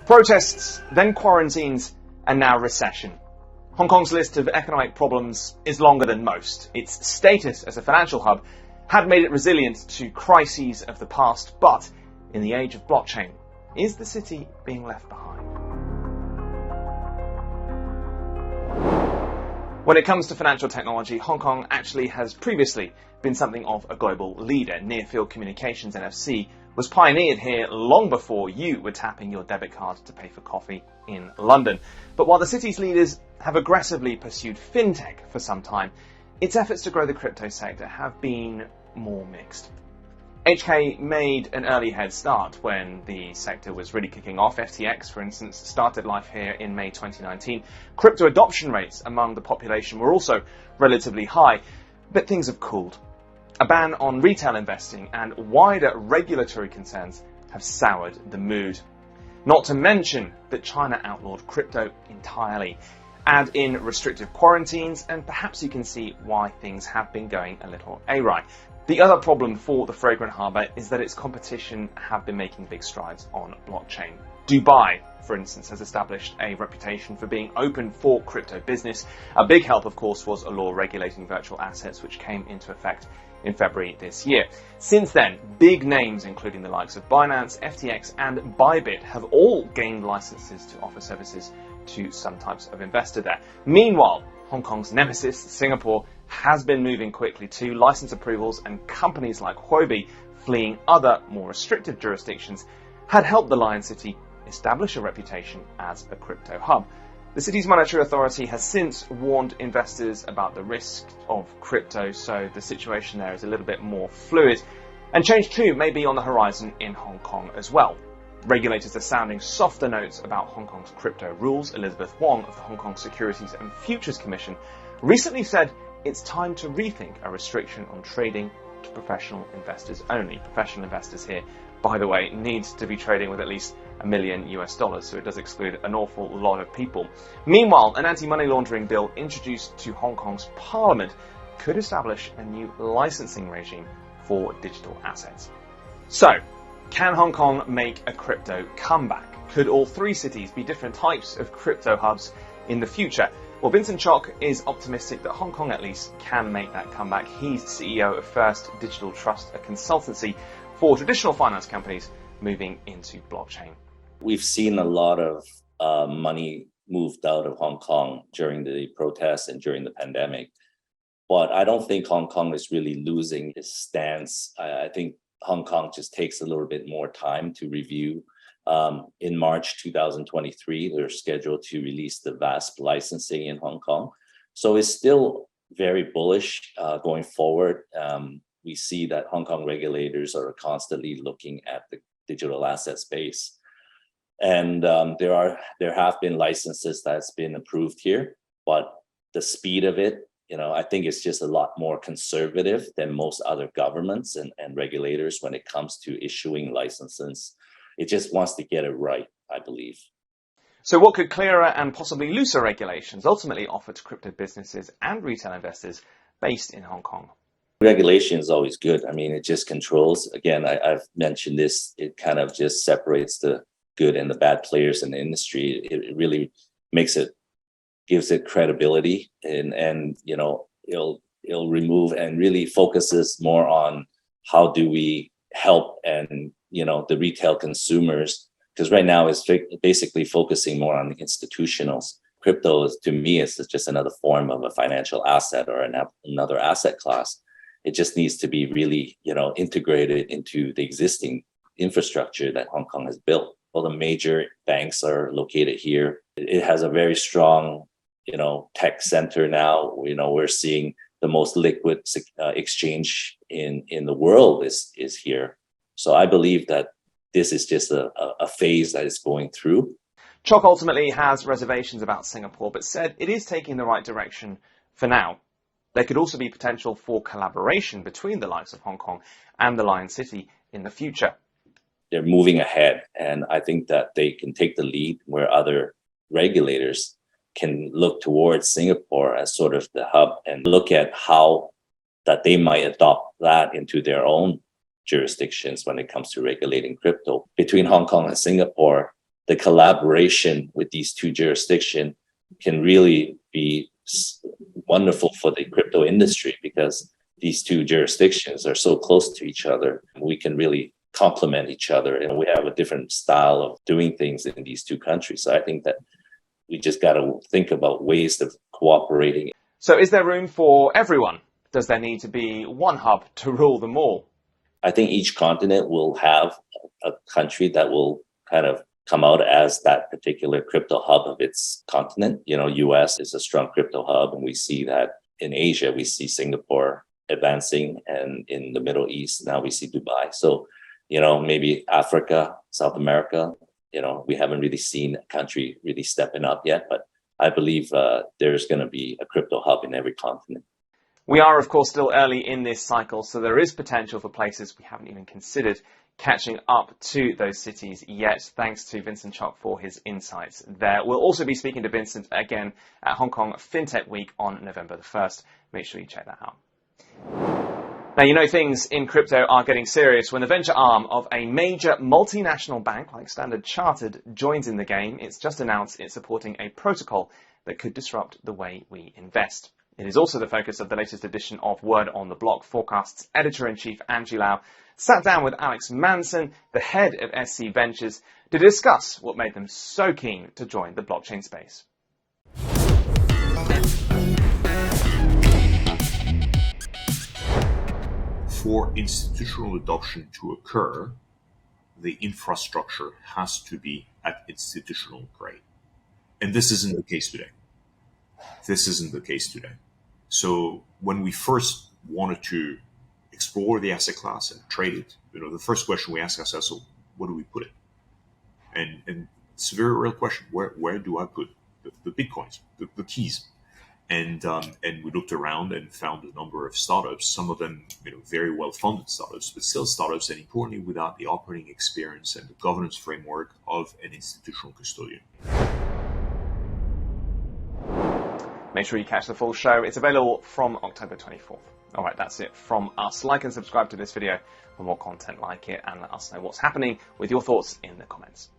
Protests, then quarantines, and now recession. Hong Kong's list of economic problems is longer than most. Its status as a financial hub had made it resilient to crises of the past, but in the age of blockchain, is the city being left behind? When it comes to financial technology, Hong Kong actually has previously been something of a global leader. Near-field communications NFC was pioneered here long before you were tapping your debit card to pay for coffee in London. But while the city's leaders have aggressively pursued fintech for some time, its efforts to grow the crypto sector have been more mixed. HK made an early head start when the sector was really kicking off. FTX, for instance, started life here in May 2019. Crypto adoption rates among the population were also relatively high, but things have cooled. A ban on retail investing and wider regulatory concerns have soured the mood. Not to mention that China outlawed crypto entirely. Add in restrictive quarantines, and perhaps you can see why things have been going a little awry. The other problem for the fragrant harbour is that its competition have been making big strides on blockchain. Dubai, for instance, has established a reputation for being open for crypto business. A big help, of course, was a law regulating virtual assets, which came into effect in February this year. Since then, big names including the likes of Binance, FTX and Bybit have all gained licenses to offer services to some types of investor there. Meanwhile, Hong Kong's nemesis, Singapore, has been moving quickly too. License approvals and companies like Huobi fleeing other more restrictive jurisdictions had helped the Lion City establish a reputation as a crypto hub. The city's monetary authority has since warned investors about the risk of crypto, so the situation there is a little bit more fluid. And change too may be on the horizon in Hong Kong as well. Regulators are sounding softer notes about Hong Kong's crypto rules. Elizabeth Wong of the Hong Kong Securities and Futures Commission recently said it's time to rethink a restriction on trading to professional investors only. Professional investors here, by the way, need to be trading with at least $1 million US, so it does exclude an awful lot of people. Meanwhile, an anti-money laundering bill introduced to Hong Kong's parliament could establish a new licensing regime for digital assets. So, can Hong Kong make a crypto comeback? Could all three cities be different types of crypto hubs in the future? Well, Vincent Chock is optimistic that Hong Kong at least can make that comeback. He's CEO of First Digital Trust, a consultancy for traditional finance companies moving into blockchain. We've seen a lot of money moved out of Hong Kong during the protests and during the pandemic. But I don't think Hong Kong is really losing its stance. I think Hong Kong just takes a little bit more time to review. In March 2023, they're scheduled to release the VASP licensing in Hong Kong. So it's still very bullish going forward. We see that Hong Kong regulators are constantly looking at the digital asset space. And there have been licenses that's been approved here, but the speed of it, I think it's just a lot more conservative than most other governments and regulators when it comes to issuing licenses. It just wants to get it right, I believe. So what could clearer and possibly looser regulations ultimately offer to crypto businesses and retail investors based in Hong Kong? Regulation is always good. I mean, it just controls. Again, I've mentioned this. It kind of just separates the good and the bad players in the industry. It really gives it credibility, and it'll remove and really focuses more on how do we help and the retail consumers, because right now it's basically focusing more on the institutionals. Crypto to me is just another form of a financial asset or another asset class. It just needs to be really integrated into the existing infrastructure that Hong Kong has built. All the major banks are located here. It has a very strong tech center now. We're seeing the most liquid exchange in the world is here. So I believe that this is just a phase that is going through. Chock ultimately has reservations about Singapore, but said it is taking the right direction for now. There could also be potential for collaboration between the likes of Hong Kong and the Lion City in the future. They're moving ahead, and I think that they can take the lead where other regulators can look towards Singapore as sort of the hub and look at how that they might adopt that into their own jurisdictions when it comes to regulating crypto. Between Hong Kong and Singapore, the collaboration with these two jurisdictions can really be wonderful for the crypto industry, because these two jurisdictions are so close to each other. We can really complement each other, and we have a different style of doing things in these two countries. So I think that we just got to think about ways of cooperating. So is there room for everyone? Does there need to be one hub to rule them all? I think each continent will have a country that will kind of come out as that particular crypto hub of its continent. You know, US is a strong crypto hub, and we see that in Asia. We see Singapore advancing, and in the Middle East now we see Dubai. So, you know, maybe Africa, South America, you know, we haven't really seen a country really stepping up yet, but I believe there's going to be a crypto hub in every continent. We are, of course, still early in this cycle, so there is potential for places we haven't even considered catching up to those cities yet. Thanks to Vincent Chock for his insights there. We'll also be speaking to Vincent again at Hong Kong FinTech Week on November the 1st. Make sure you check that out. Now, you know, things in crypto are getting serious when the venture arm of a major multinational bank like Standard Chartered joins in the game. It's just announced it's supporting a protocol that could disrupt the way we invest. It is also the focus of the latest edition of Word on the Block. Forkast's editor-in-chief, Angie Lau, sat down with Alex Manson, the head of SC Ventures, to discuss what made them so keen to join the blockchain space. For institutional adoption to occur, the infrastructure has to be at institutional grade. And this isn't the case today. So when we first wanted to explore the asset class and trade it, you know, the first question we ask ourselves, so where do we put it? And it's a very real question. Where do I put the Bitcoins, the keys? And we looked around and found a number of startups, some of them, you know, very well-funded startups, but still startups, and importantly, without the operating experience and the governance framework of an institutional custodian. Make sure you catch the full show. It's available from October 24th. All right, that's it from us. Like and subscribe to this video for more content like it, and let us know what's happening with your thoughts in the comments.